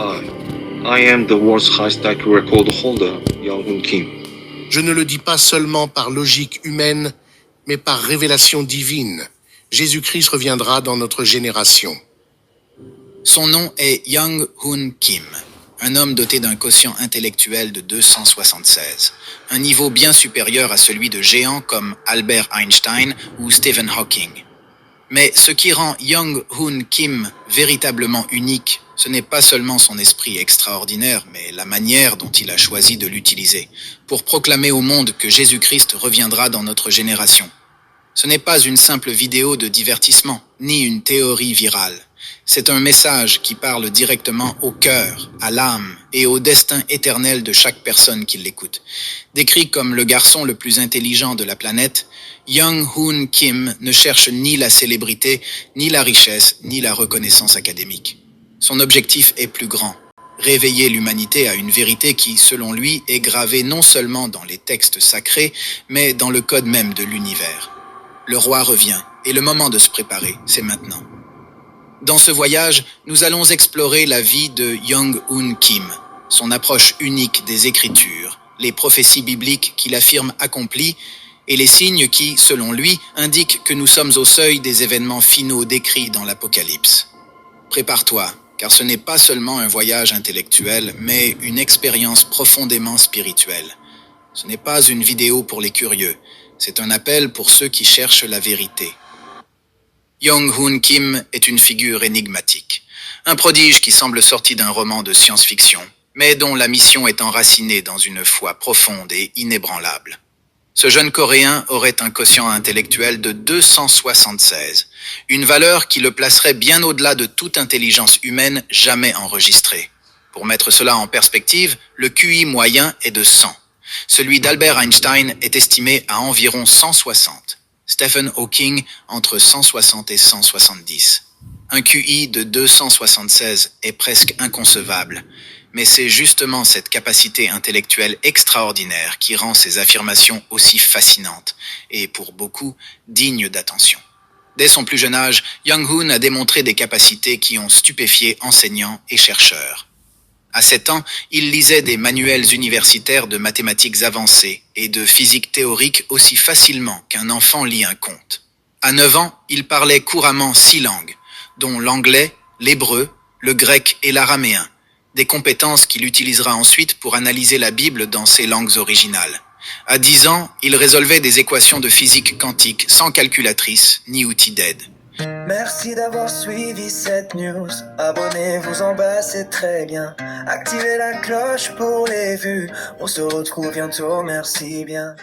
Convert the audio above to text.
Hi, I am the world's highest IQ record holder, Young-Hoon Kim. Je ne le dis pas seulement par logique humaine, mais par révélation divine. Jésus-Christ reviendra dans notre génération. Son nom est Young-Hoon Kim, un homme doté d'un quotient intellectuel de 276, un niveau bien supérieur à celui de géants comme Albert Einstein ou Stephen Hawking. Mais ce qui rend Young-Hoon Kim véritablement unique, ce n'est pas seulement son esprit extraordinaire, mais la manière dont il a choisi de l'utiliser, pour proclamer au monde que Jésus-Christ reviendra dans notre génération. Ce n'est pas une simple vidéo de divertissement, ni une théorie virale. C'est un message qui parle directement au cœur, à l'âme et au destin éternel de chaque personne qui l'écoute. Décrit comme le garçon le plus intelligent de la planète, Young-Hoon Kim ne cherche ni la célébrité, ni la richesse, ni la reconnaissance académique. Son objectif est plus grand. Réveiller l'humanité à une vérité qui, selon lui, est gravée non seulement dans les textes sacrés, mais dans le code même de l'univers. Le roi revient, et le moment de se préparer, c'est maintenant. Dans ce voyage, nous allons explorer la vie de Young-Hoon Kim, son approche unique des Écritures, les prophéties bibliques qu'il affirme accomplies, et les signes qui, selon lui, indiquent que nous sommes au seuil des événements finaux décrits dans l'Apocalypse. Prépare-toi, car ce n'est pas seulement un voyage intellectuel, mais une expérience profondément spirituelle. Ce n'est pas une vidéo pour les curieux, c'est un appel pour ceux qui cherchent la vérité. Young-Hoon Kim est une figure énigmatique, un prodige qui semble sorti d'un roman de science-fiction, mais dont la mission est enracinée dans une foi profonde et inébranlable. Ce jeune Coréen aurait un quotient intellectuel de 276, une valeur qui le placerait bien au-delà de toute intelligence humaine jamais enregistrée. Pour mettre cela en perspective, le QI moyen est de 100. Celui d'Albert Einstein est estimé à environ 160. Stephen Hawking entre 160 et 170. Un QI de 276 est presque inconcevable, mais c'est justement cette capacité intellectuelle extraordinaire qui rend ces affirmations aussi fascinantes et, pour beaucoup, dignes d'attention. Dès son plus jeune âge, Young-Hoon a démontré des capacités qui ont stupéfié enseignants et chercheurs. À 7 ans, il lisait des manuels universitaires de mathématiques avancées et de physique théorique aussi facilement qu'un enfant lit un conte. À 9 ans, il parlait couramment 6 langues, dont l'anglais, l'hébreu, le grec et l'araméen, des compétences qu'il utilisera ensuite pour analyser la Bible dans ses langues originales. À 10 ans, il résolvait des équations de physique quantique sans calculatrice ni outil d'aide. Merci d'avoir suivi cette news. Abonnez-vous en bas, c'est très bien. Activez la cloche pour les vues. On se retrouve bientôt, merci bien.